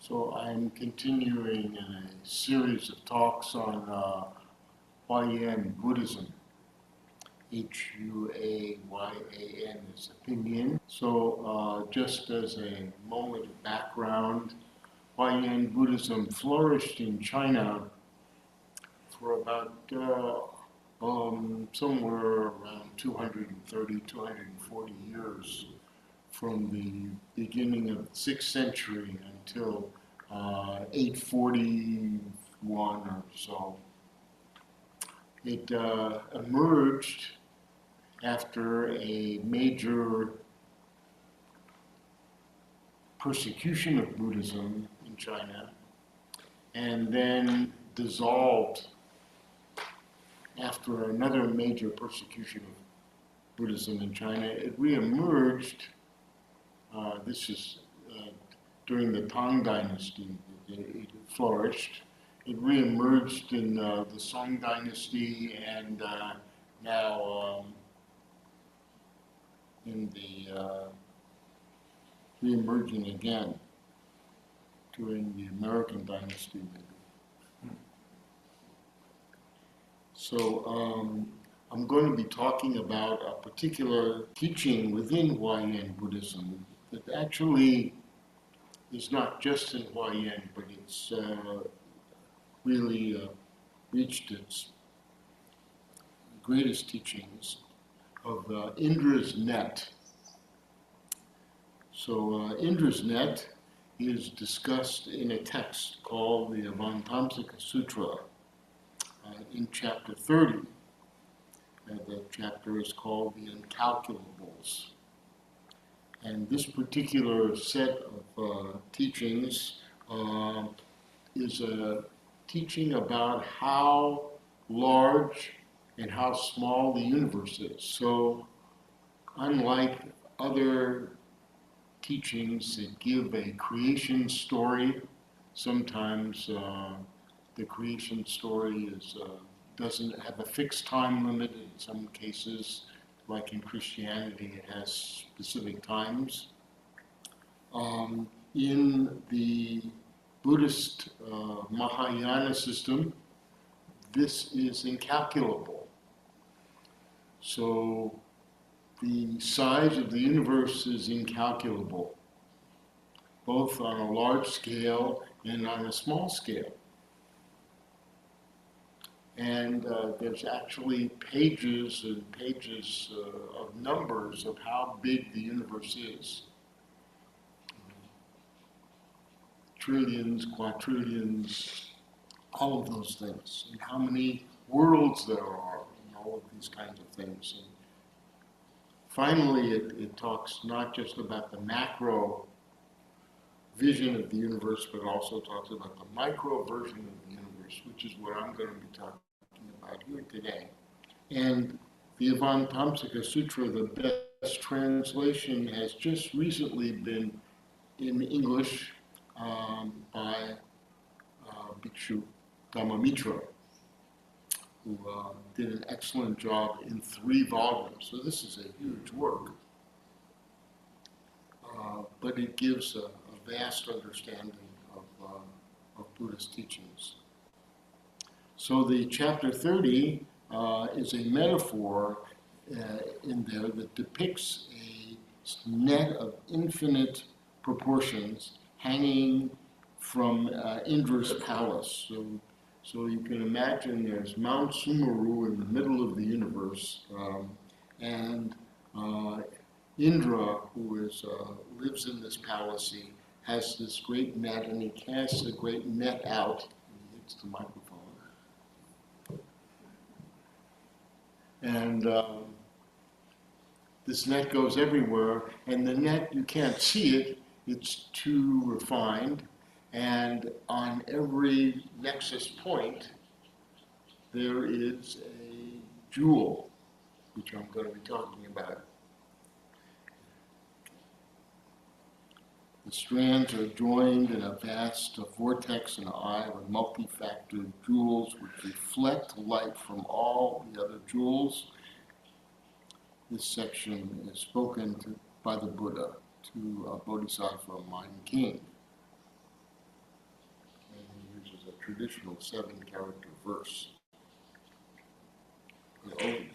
So I'm continuing in a series of talks on Huayan Buddhism. Huayan is opinion. So just as a moment of background, Huayan Buddhism flourished in China for about somewhere around 230, 240 years, from the beginning of the 6th century until 841 or so. It emerged after a major persecution of Buddhism in China, and then dissolved after another major persecution of Buddhism in China. It reemerged. This is during the Tang Dynasty. It flourished. It reemerged in the Song Dynasty, and now in the reemerging again during the American Dynasty, maybe. So I'm going to be talking about a particular teaching within Huayan Buddhism that actually is not just in Huayan, but it's really reached its greatest teachings of Indra's net. So Indra's net is discussed in a text called the Avatamsaka Sutra in chapter 30. The chapter is called the Incalculables. And this particular set of teachings is a teaching about how large and how small the universe is. So unlike other teachings that give a creation story, sometimes the creation story doesn't have a fixed time limit. In some cases, like in Christianity, it has specific times. In the Buddhist Mahayana system, this is incalculable. So the size of the universe is incalculable, both on a large scale and on a small scale. And there's actually pages and pages of numbers of how big the universe is. Trillions, quadrillions, all of those things, and how many worlds there are, and all of these kinds of things. And finally, it talks not just about the macro vision of the universe, but also talks about the micro version of the universe, which is what I'm going to be talking about here today. And the Avatamsaka Sutra, the best translation, has just recently been in English by Bhikshu Dhammamitra, who did an excellent job in 3 volumes. So this is a huge work. But it gives a vast understanding of Buddhist teachings. So the chapter 30 is a metaphor in there that depicts a net of infinite proportions hanging from Indra's palace. So you can imagine there's Mount Sumeru in the middle of the universe, and Indra, who lives in this palace, he has this great net, and he casts a great net out, and he hits the microphone. And this net goes everywhere, and the net, you can't see it, it's too refined, and on every nexus point, there is a jewel, which I'm going to be talking about. The strands are joined in a vast vortex and eye with multi-factored jewels which reflect light from all the other jewels. This section is spoken by the Buddha to Bodhisattva Mind King. traditional 7-character verse.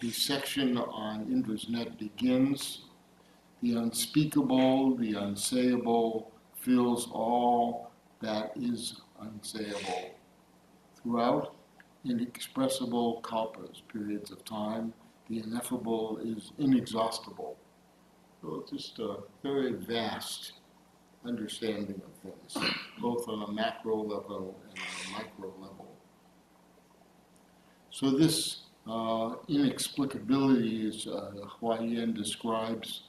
The section on Indra's net begins, "The unspeakable, the unsayable, fills all that is unsayable. Throughout inexpressible kalpas, periods of time, the ineffable is inexhaustible." So it's just a very vast understanding of things, both on a macro level and a micro level. So this inexplicability, as Huayan describes,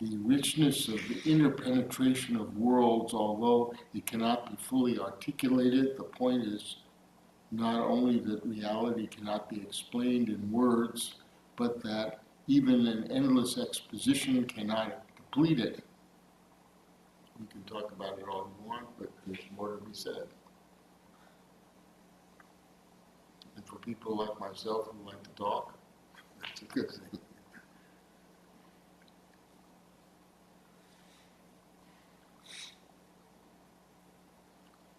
the richness of the interpenetration of worlds, although it cannot be fully articulated. The point is not only that reality cannot be explained in words, but that even an endless exposition cannot complete it. We can talk about it all we want, but there's more to be said. And for people like myself who like to talk, that's a good thing.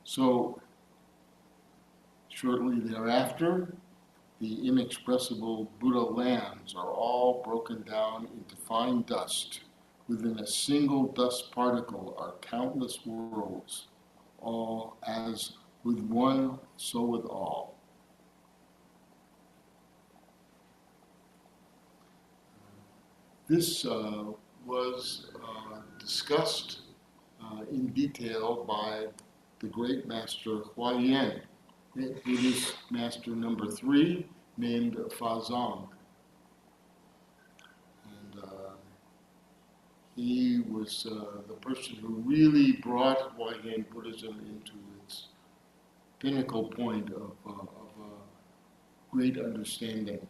So, shortly thereafter, the inexpressible Buddha lands are all broken down into fine dust. Within a single dust particle are countless worlds, all as with one, so with all. This was discussed in detail by the great Master Huayan. It is Master number 3, named Fazang. And he was the person who really brought Huayan Buddhism into its pinnacle point of great understanding,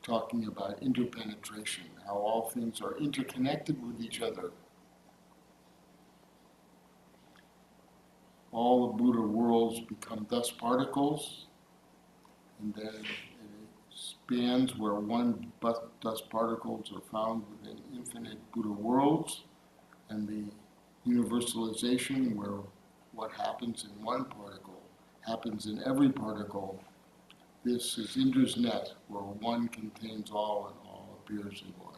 talking about interpenetration, how all things are interconnected with each other. All the Buddha worlds become dust particles, and then it expands where one dust particles are found within infinite Buddha worlds, and the universalization where what happens in one particle happens in every particle. This is Indra's net, where one contains all and all appears in one.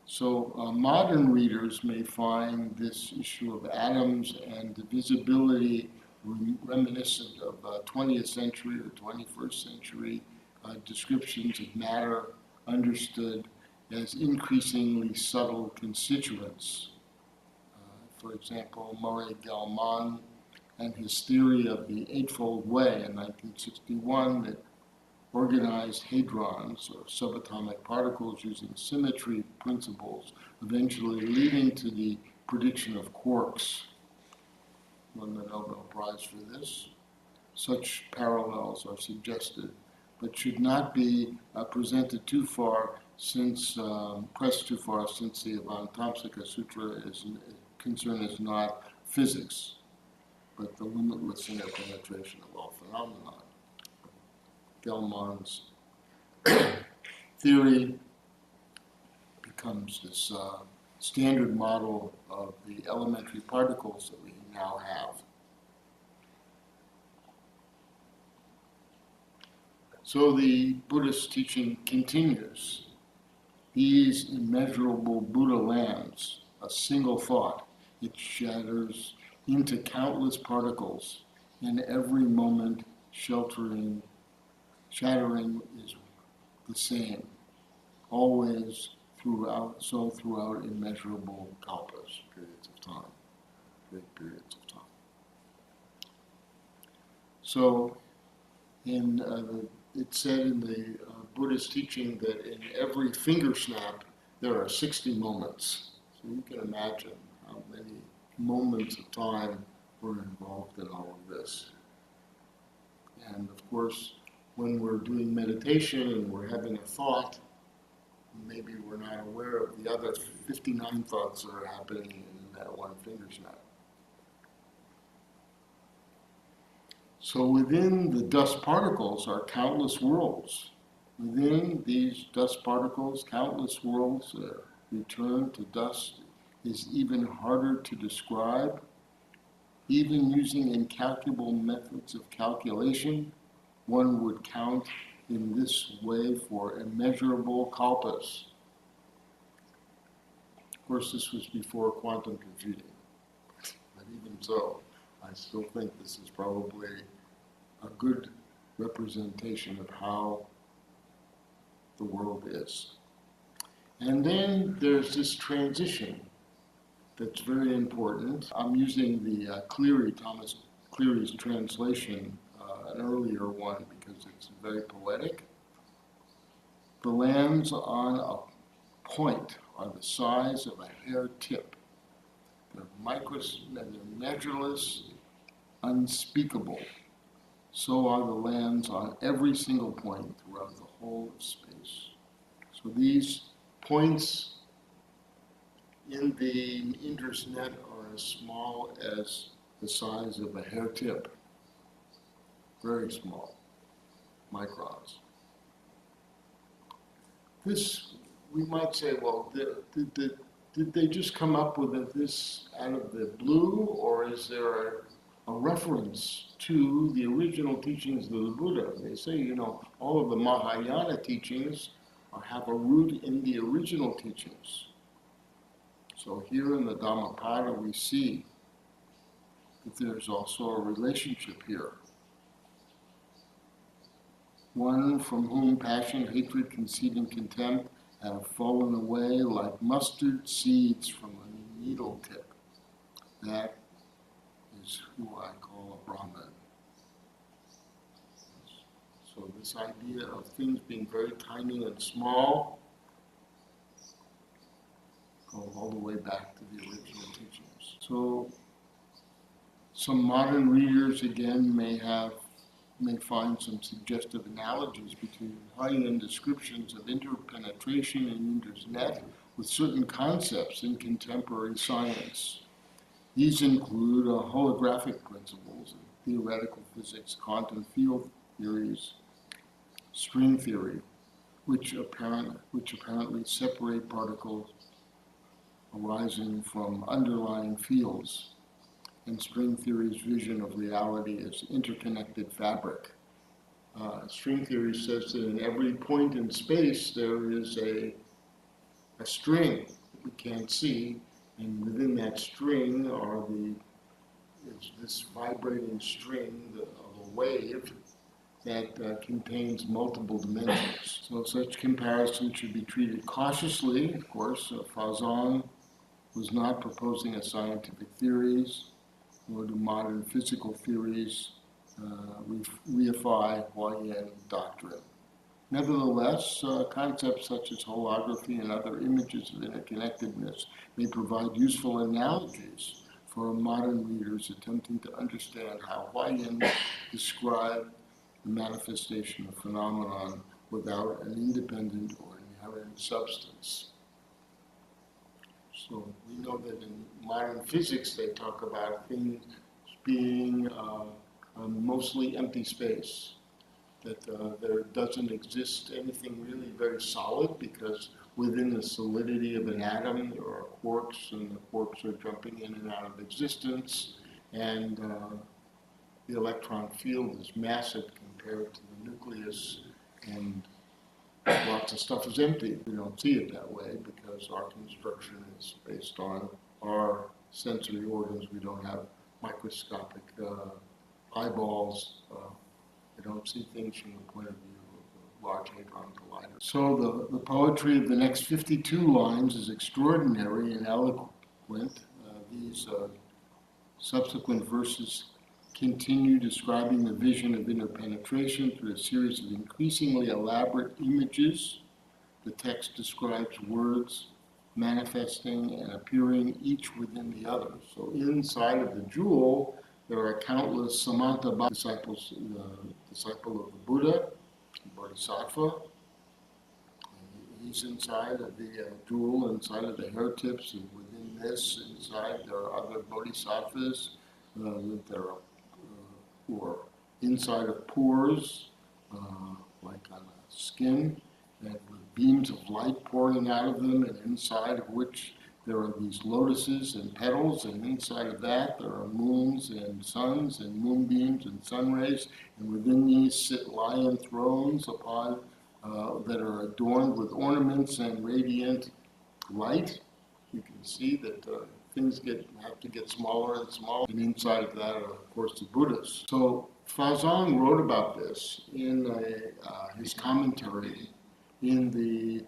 So modern readers may find this issue of atoms and divisibility reminiscent of 20th century or 21st century descriptions of matter understood as increasingly subtle constituents. For example, Murray Gell-Mann and his theory of the Eightfold Way in 1961 that organized hadrons or subatomic particles using symmetry principles, eventually leading to the prediction of quarks. Won the Nobel Prize for this. Such parallels are suggested, but should not be presented too far, since pressed too far, since the Avatamsaka Sutra concern is not physics, but the limitless interpenetration of all phenomena. Gell-Mann's theory becomes this standard model of the elementary particles that we now have. So the Buddhist teaching continues. These immeasurable Buddha lands, a single thought, it shatters into countless particles, in every moment shattering is the same, always throughout immeasurable kalpas, periods of time, great periods of time. So, it's said in the Buddhist teaching that in every finger snap there are 60 moments. So you can imagine how many moments of time were involved in all of this. And of course, when we're doing meditation and we're having a thought, maybe we're not aware of the other 59 thoughts that are happening in that one finger snap. So within the dust particles are countless worlds. Within these dust particles, countless worlds return to dust is even harder to describe. Even using incalculable methods of calculation, one would count in this way for immeasurable kalpas. Of course, this was before quantum computing, but even so, I still think this is probably a good representation of how the world is. And then there's this transition that's very important. I'm using the Thomas Cleary's translation, an earlier one, because it's very poetic. The lands on a point are the size of a hair tip. They're measureless, unspeakable. So are the lands on every single point throughout the whole of space. So these points in the Indra's net are as small as the size of a hair tip. Very small, microns. This, we might say, well, did they just come up with this out of the blue, or is there a reference to the original teachings of the Buddha? They say, all of the Mahayana teachings have a root in the original teachings. So here in the Dhammapada we see that there's also a relationship here. One from whom passion, hatred, conceit, and contempt have fallen away like mustard seeds from a needle tip. That is who I call a Brahman. So this idea of things being very tiny and small go all the way back to the original teachings. So some modern readers again may find some suggestive analogies between Huayan descriptions of interpenetration in Indra's net with certain concepts in contemporary science. These include holographic principles in theoretical physics, quantum field theories, string theory, which apparently separate particles arising from underlying fields, and string theory's vision of reality as interconnected fabric. String theory says that in every point in space there is a string that we can't see, and within that string is this vibrating string of a wave that contains multiple dimensions. So such comparisons should be treated cautiously. Of course, Fazang was not proposing a scientific theories, nor do modern physical theories reify Huayan doctrine. Nevertheless, concepts such as holography and other images of interconnectedness may provide useful analogies for modern readers attempting to understand how Huayan described the manifestation of phenomenon without an independent or inherent substance. So we know that in modern physics they talk about things being mostly empty space, that there doesn't exist anything really very solid, because within the solidity of an atom there are quarks, and the quarks are jumping in and out of existence, and the electron field is massive compared to the nucleus, and lots of stuff is empty. We don't see it that way because our construction is based on our sensory organs. We don't have microscopic eyeballs. We don't see things from the point of view of a large hadron collider. So the poetry of the next 52 lines is extraordinary and eloquent. These subsequent verses continue describing the vision of interpenetration through a series of increasingly elaborate images. The text describes words manifesting and appearing each within the other. So inside of the jewel, there are countless Samanta disciples, disciple of the Buddha, Bodhisattva. He's inside of the jewel, inside of the hair tips, and within this, inside, there are other bodhisattvas that are who are inside of pores, like on the skin, and with beams of light pouring out of them, and inside of which there are these lotuses and petals, and inside of that there are moons and suns and moonbeams and sun rays, and within these sit lion thrones upon that are adorned with ornaments and radiant light. You can see that things have to get smaller and smaller, and inside of that are, of course, the Buddhas. So Fazang wrote about this in his commentary in the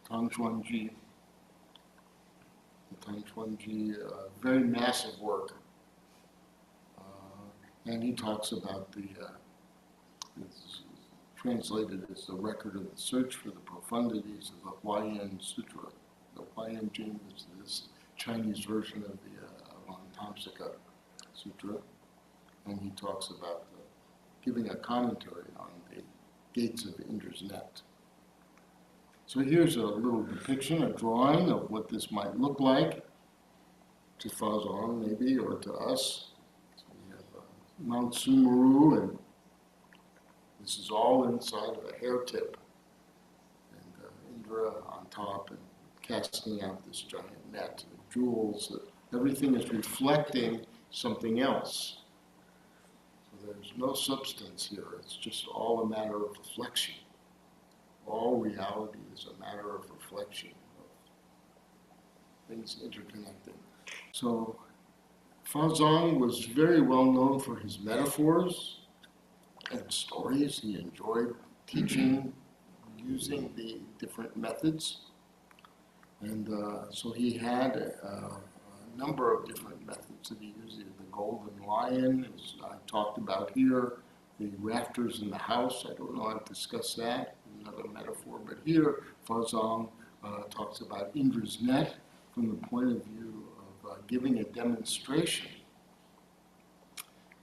Tang very massive work, and he talks about it's translated as the record of the search for the profundities of the Huayan Sutra. The Huayan Jing is this Chinese version of the Avatamsaka Sutra, and he talks about giving a commentary on the gates of Indra's net. So here's a little depiction, a drawing of what this might look like to Fazang maybe, or to us. So we have Mount Sumeru, and this is all inside of a hair tip, and Indra on top, and casting out this giant net of jewels. Everything is reflecting something else. So there's no substance here. It's just all a matter of reflection. All reality is a matter of reflection, of things interconnected. So Fazang was very well known for his metaphors and stories. He enjoyed teaching using the different methods. And so he had a number of different methods that he used. The golden lion, as I talked about here, the rafters in the house. I don't know, I've discussed that, another metaphor. But here, Fazang talks about Indra's net from the point of view of giving a demonstration.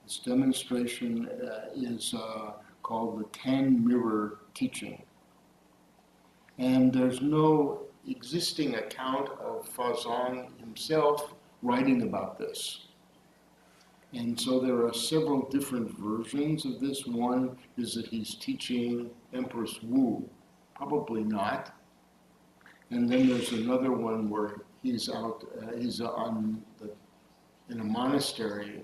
This demonstration is called the Tang Mirror Teaching. And there's no existing account of Fazang himself writing about this. And so there are several different versions of this. One is that he's teaching Empress Wu. Probably not. And then there's another one where he's in a monastery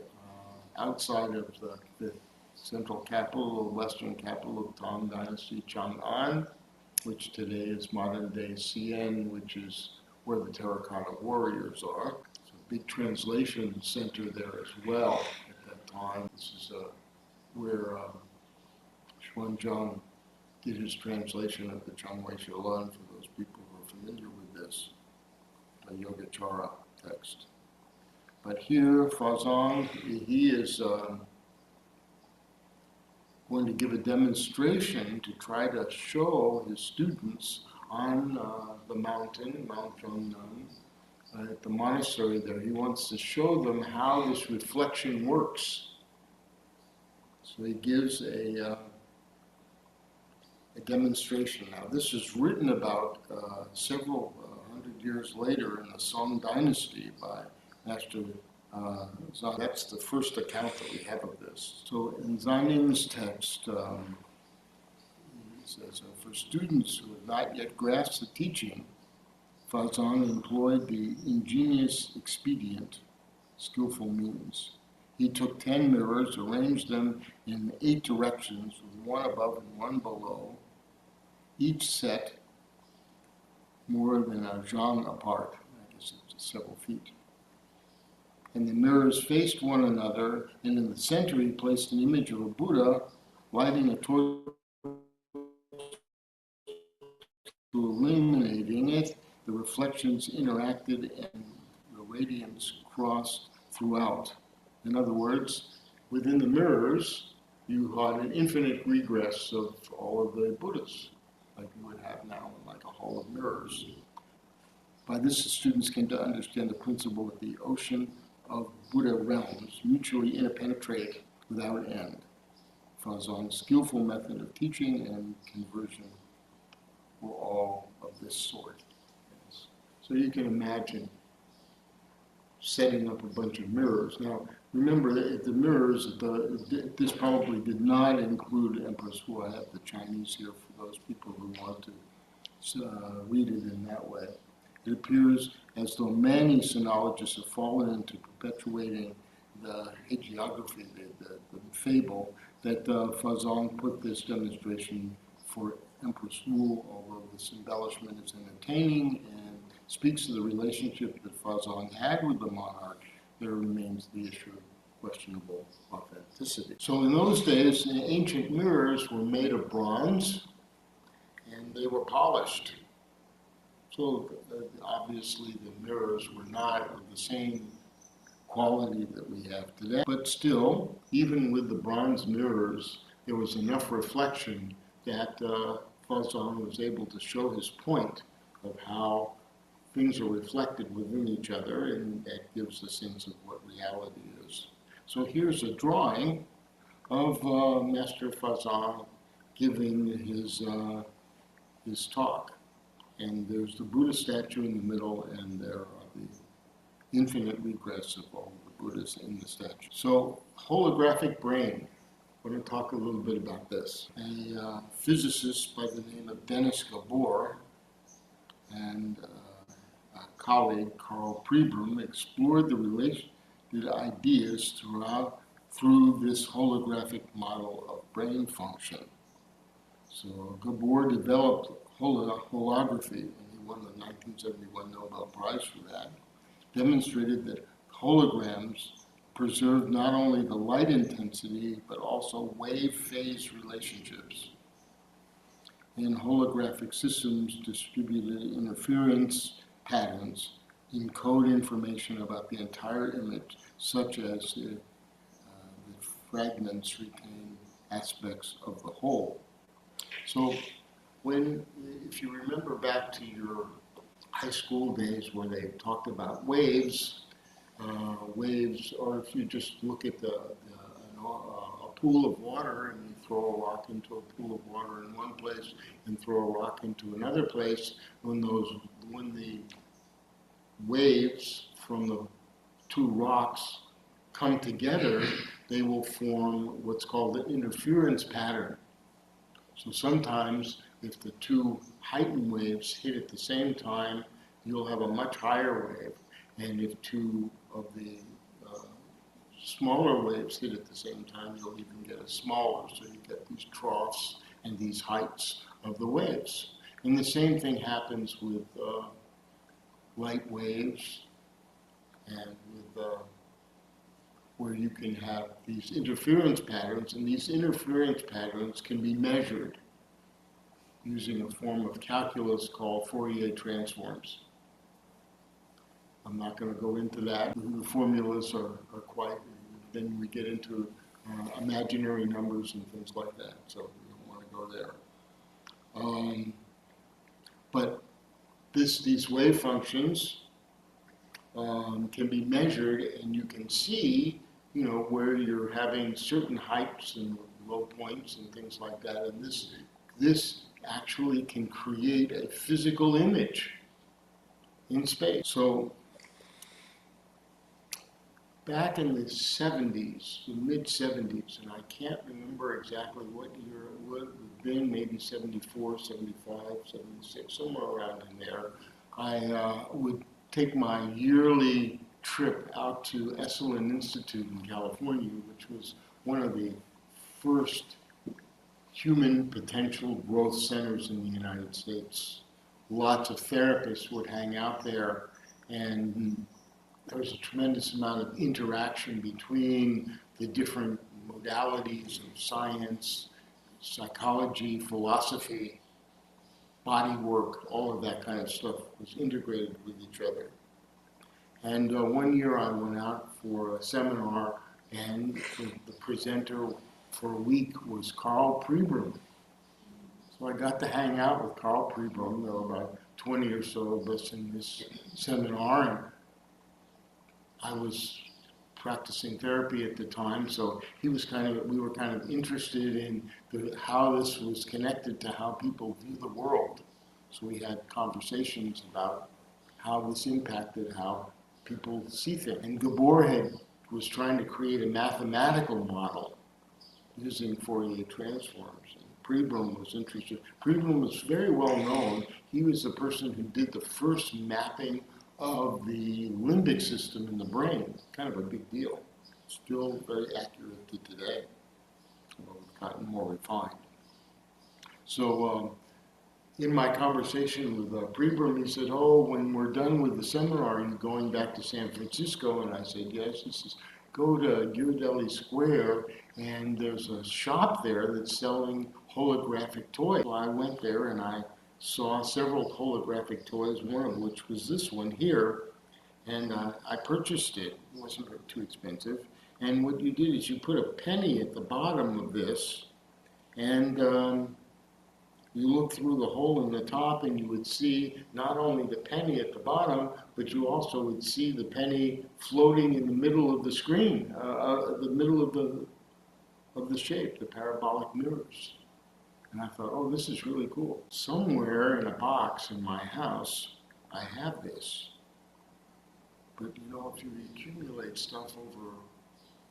outside of the central capital, the western capital of Tang Dynasty, Chang'an, which today is modern-day Xi'an, which is where the terracotta warriors are. It's a big translation center there as well at that time. This is where Xuanzang did his translation of the Changwei Shulan, for those people who are familiar with this, the Yogacara text. But here, Fazang, he is going to give a demonstration to try to show his students on the mountain, Mount Zhongnan, at the monastery there. He wants to show them how this reflection works. So he gives a demonstration. Now, this is written about several hundred years later in the Song Dynasty by Master Fazang. That's the first account that we have of this. So in Zhanning's text, he says, for students who have not yet grasped the teaching, Fazang employed the ingenious expedient, skillful means. He took 10 mirrors, arranged them in 8 directions, with one above and one below, each set more than a zhang apart. I guess it's several feet. And the mirrors faced one another, and in the center he placed an image of a Buddha lighting a torch to illuminating it. The reflections interacted and the radiance crossed throughout. In other words, within the mirrors, you had an infinite regress of all of the Buddhas, like you would have now in like a hall of mirrors. By this, the students came to understand the principle that the ocean of Buddha realms mutually interpenetrate without end. Fazang's skillful method of teaching and conversion were all of this sort. Yes. So you can imagine setting up a bunch of mirrors. Now, remember that the mirrors, this probably did not include Empress Wu. I have the Chinese here for those people who want to read it in that way. It appears as though many sinologists have fallen into perpetuating the hagiography, the fable, that Fazang put this demonstration for Empress Wu, although this embellishment is entertaining and speaks to the relationship that Fazang had with the monarch, there remains the issue of questionable authenticity. So in those days, the ancient mirrors were made of bronze and they were polished. So obviously the mirrors were not of the same quality that we have today. But still, even with the bronze mirrors, there was enough reflection that Fazang was able to show his point of how things are reflected within each other, and that gives a sense of what reality is. So here's a drawing of Master Fazang giving his talk. And there's the Buddha statue in the middle, and there are the infinite regress of all the Buddhas in the statue. So, holographic brain. I want to talk a little bit about this. A physicist by the name of Dennis Gabor and a colleague, Carl Pribram, explored the related ideas through this holographic model of brain function. So Gabor developed holography, and he won the 1971 Nobel Prize for that, demonstrated that holograms preserve not only the light intensity, but also wave-phase relationships. In holographic systems, distributed interference patterns encode information about the entire image, such as the fragments retain aspects of the whole. So if you remember back to your high school days where they talked about waves, or if you just look at a pool of water and you throw a rock into a pool of water in one place and throw a rock into another place, when the waves from the two rocks come together, they will form what's called an interference pattern. So sometimes if the two heightened waves hit at the same time, you'll have a much higher wave. And if two of the smaller waves hit at the same time, you'll even get a smaller. So you get these troughs and these heights of the waves. And the same thing happens with light waves and with where you can have these interference patterns, and these interference patterns can be measured using a form of calculus called Fourier transforms. I'm not going to go into that. The formulas are quite, then we get into imaginary numbers and things like that, so we don't want to go there. But these wave functions can be measured, and you can see, where you're having certain heights and low points and things like that, and this actually can create a physical image in space. So back in the 70s, the mid-70s, and I can't remember exactly what year it would have been, maybe 74, 75, 76, somewhere around in there, I would take my yearly trip out to Esalen Institute in California, which was one of the first human potential growth centers in the United States. Lots of therapists would hang out there, and there was a tremendous amount of interaction between the different modalities of science, psychology, philosophy, body work, all of that kind of stuff was integrated with each other. And one year I went out for a seminar, and the presenter for a week was Carl Pribram. So I got to hang out with Carl Pribram. There were about 20 or so of us in this seminar, and I was practicing therapy at the time, so we were kind of interested in how this was connected to how people view the world. So we had conversations about how this impacted how people see things. And Gabor was trying to create a mathematical model using Fourier transforms. And Pribram was interested. Pribram was very well known. He was the person who did the first mapping of the limbic system in the brain. Kind of a big deal. Still very accurate to today. Well, it's gotten more refined. So in my conversation with Pribram, he said, "Oh, when we're done with the seminar, are you going back to San Francisco?" And I said, "Yes." He says, "Go to Ghirardelli Square, and there's a shop there that's selling holographic toys." So I went there and I saw several holographic toys, one of which was this one here, and I purchased it. It wasn't too expensive. And what you did is you put a penny at the bottom of this, and you look through the hole in the top, and you would see not only the penny at the bottom, but you also would see the penny floating in the middle of the screen, the middle of the shape, the parabolic mirrors. And I thought, oh, this is really cool. Somewhere in a box in my house, I have this. But you know, if you accumulate stuff over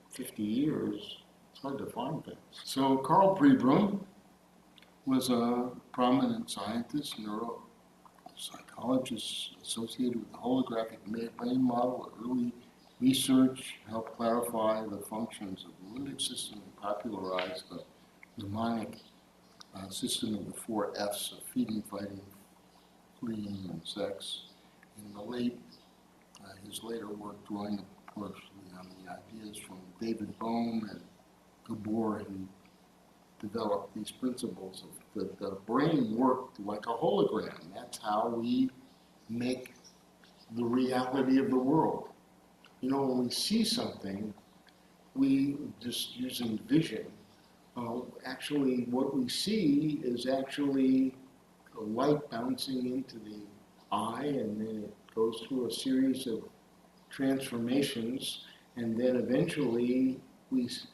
50 years, it's hard to find things. So Carl Pribram was a prominent scientist, neuropsychologist associated with the holographic brain model. Early research helped clarify the functions of the limbic system and popularize the mnemonic system of the 4 F's of feeding, fighting, fleeing, and sex. In the his later work drawing partially on the ideas from David Bohm and Gabor, he developed these principles of the brain worked like a hologram. That's how we make the reality of the world. You know, when we see something, we just using vision. Actually, what we see is actually a light bouncing into the eye, and then it goes through a series of transformations, and then eventually it's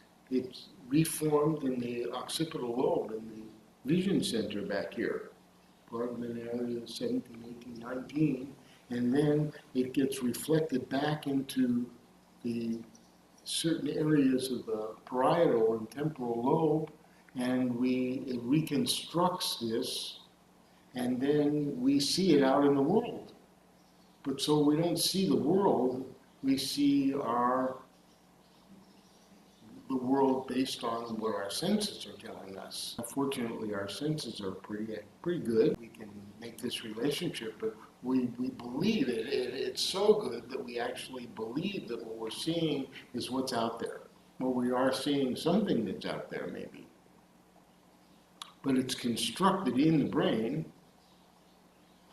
reformed in the occipital lobe, in the vision center back here, part of an area 17, 18, 19, and then it gets reflected back into the certain areas of the parietal and temporal lobe, and it reconstructs this, and then we see it out in the world. But so we don't see the world, we see the world based on what our senses are telling us. Unfortunately, our senses are pretty good. We can make this relationship, but we believe it. It's so good that we actually believe that what we're seeing is what's out there. Well, we are seeing something that's out there, maybe. But it's constructed in the brain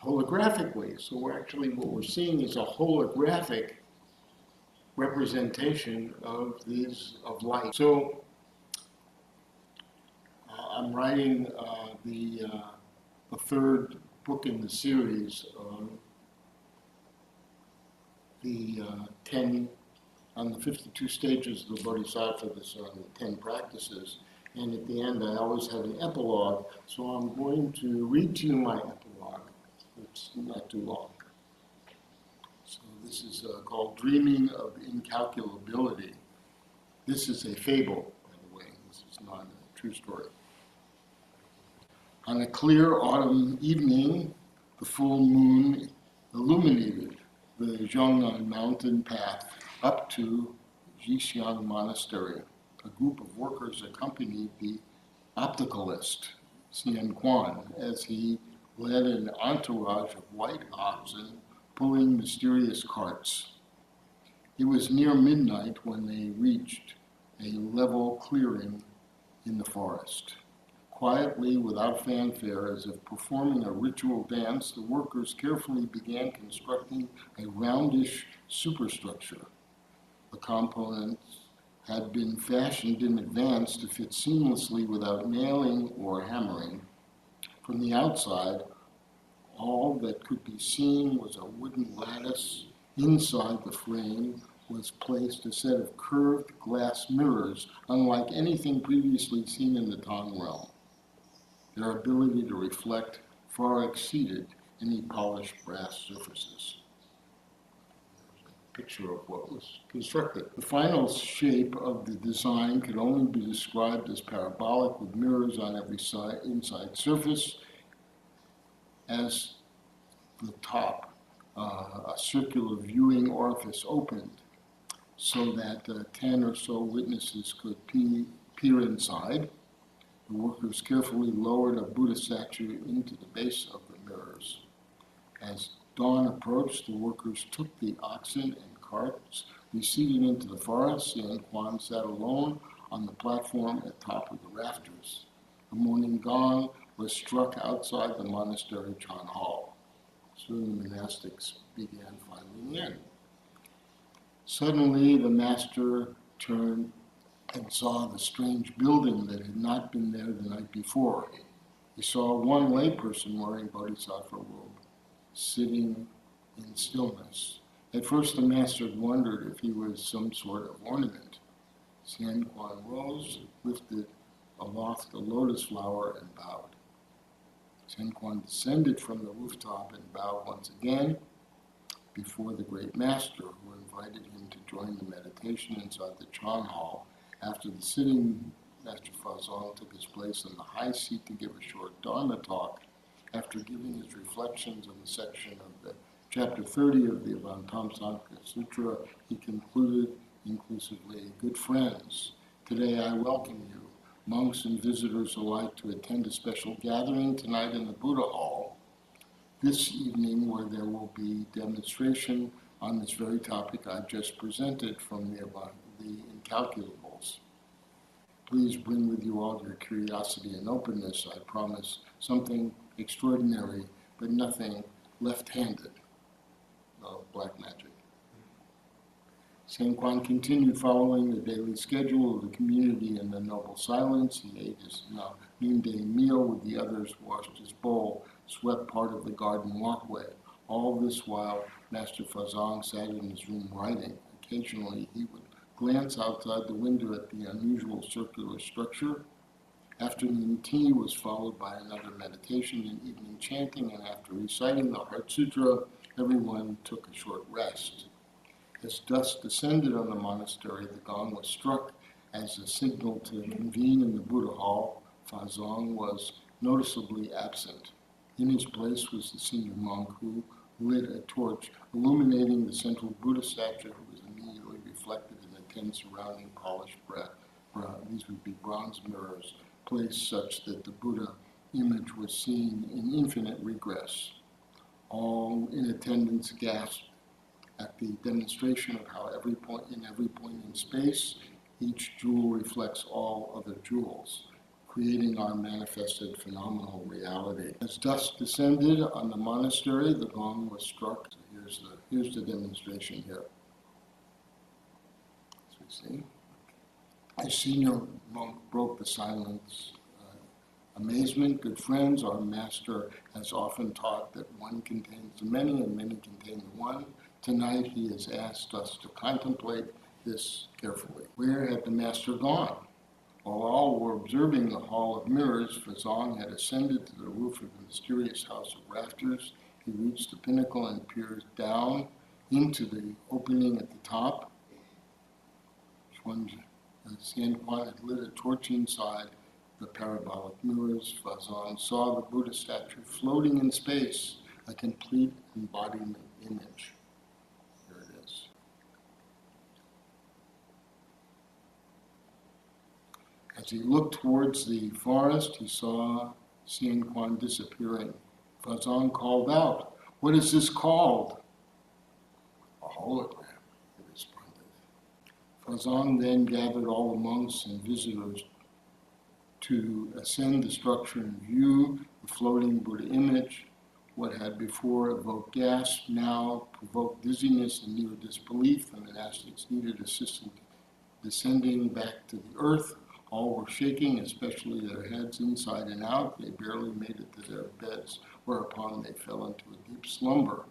holographically. So what we're seeing is a holographic representation of light. So I'm writing the third book in the series on the 52 stages of the Bodhisattva, on the 10 practices. And at the end, I always have an epilogue. So I'm going to read to you my epilogue. It's not too long. So this is called Dreaming of Incalculability. This is a fable, by the way. This is not a true story. On a clear autumn evening, the full moon illuminated the Zhongnan mountain path up to Xiankuan Monastery. A group of workers accompanied the opticalist, Xiankuan, as he led an entourage of white oxen pulling mysterious carts. It was near midnight when they reached a level clearing in the forest. Quietly, without fanfare, as if performing a ritual dance, the workers carefully began constructing a roundish superstructure. The components had been fashioned in advance to fit seamlessly without nailing or hammering. From the outside, all that could be seen was a wooden lattice. Inside the frame was placed a set of curved glass mirrors, unlike anything previously seen in the Tang realm. Their ability to reflect far exceeded any polished brass surfaces. picture of what was constructed. The final shape of the design could only be described as parabolic, with mirrors on every inside surface. As the top, a circular viewing orifice opened so that 10 or so witnesses could peer inside. The workers carefully lowered a Buddha statue into the base of the mirrors. As dawn approached, the workers took the oxen and carts, receded into the forest. Xiankuan sat alone on the platform at the top of the rafters. The morning gong was struck outside the monastery Chan Hall. Soon the monastics began filing in. Suddenly, the master turned and saw the strange building that had not been there the night before. He saw one layperson wearing bodhisattva robe, sitting in stillness. At first, the master wondered if he was some sort of ornament. Xiankuan rose, lifted aloft the lotus flower, and bowed. Xiankuan descended from the rooftop and bowed once again before the great master, who invited him to join the meditation inside the Chan Hall. After the sitting, Master Fazang took his place on the high seat to give a short Dharma talk. After giving his reflections on the section of the chapter 30 of the Avatamsaka Sutra, he concluded inclusively, "Good friends, today I welcome you, monks and visitors alike, to attend a special gathering tonight in the Buddha Hall. This evening, where there will be demonstration on this very topic I just presented from the incalculables. Please bring with you all your curiosity and openness. I promise something extraordinary, but nothing left-handed." No black magic. Xiankuan continued following the daily schedule of the community in the noble silence. He ate his noonday meal with the others, washed his bowl, swept part of the garden walkway. All this while, Master Fazang sat in his room writing. Occasionally, he would glance outside the window at the unusual circular structure. Afternoon tea was followed by another meditation and evening chanting, and after reciting the Heart Sutra, everyone took a short rest. As dusk descended on the monastery, the gong was struck as a signal to convene in the Buddha Hall. Fazang was noticeably absent. In his place was the senior monk, who lit a torch, illuminating the central Buddha statue, who was immediately reflected in the 10 surrounding polished these would be bronze mirrors, placed such that the Buddha image was seen in infinite regress. All in attendance gasped at the demonstration of how every point in space, each jewel reflects all other jewels, creating our manifested phenomenal reality. As dusk descended on the monastery, the gong was struck. So here's the demonstration here. As we see, a senior monk broke the silence. Amazement, good friends, our master has often taught that one contains the many and many contain the one. Tonight he has asked us to contemplate this carefully. Where had the master gone? While all were observing the Hall of Mirrors, Fazang had ascended to the roof of the mysterious house of rafters. He reached the pinnacle and peered down into the opening at the top. Xiankuan had lit a torch inside the parabolic mirrors. Fazang saw the Buddha statue floating in space, a complete embodiment image. Here it is. As he looked towards the forest, he saw Xiankuan disappearing. Fazang called out, "What is this called?" "A hologram," he responded. Fazang then gathered all the monks and visitors to ascend the structure and view the floating Buddha image. What had before evoked gasp now provoked dizziness and near disbelief. The monastics needed assistance descending back to the earth. All were shaking, especially their heads inside and out. They barely made it to their beds, whereupon they fell into a deep slumber.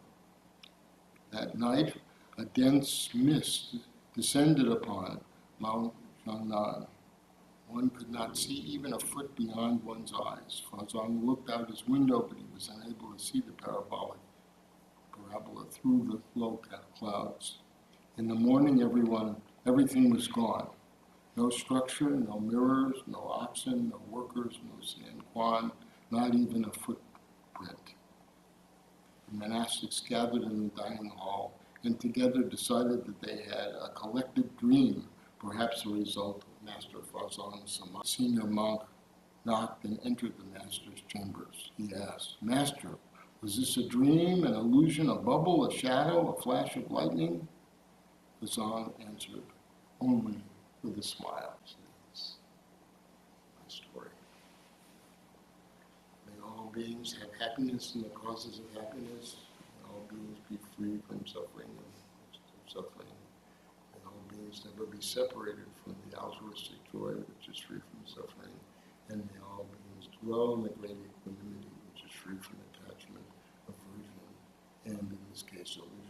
That night, a dense mist descended upon Mount Huayan. One could not see even a foot beyond one's eyes. Fazang looked out his window, but he was unable to see the parabola through the low clouds. In the morning, everything was gone. No structure, no mirrors, no oxen, no workers, no Xiankuan, not even a footprint. The monastics gathered in the dining hall and together decided that they had a collective dream, perhaps a result of Master Fazang's samadhi. A senior monk knocked and entered the master's chambers. He asked, "Master, was this a dream, an illusion, a bubble, a shadow, a flash of lightning?" Fazang answered, only with a smile. That's my story. May all beings have happiness and the causes of happiness. May all beings be free from suffering and suffering. May all beings never be separated from the altruistic joy which is free from suffering. And may all beings dwell in the great equanimity which is free from attachment, aversion, and in this case, illusion.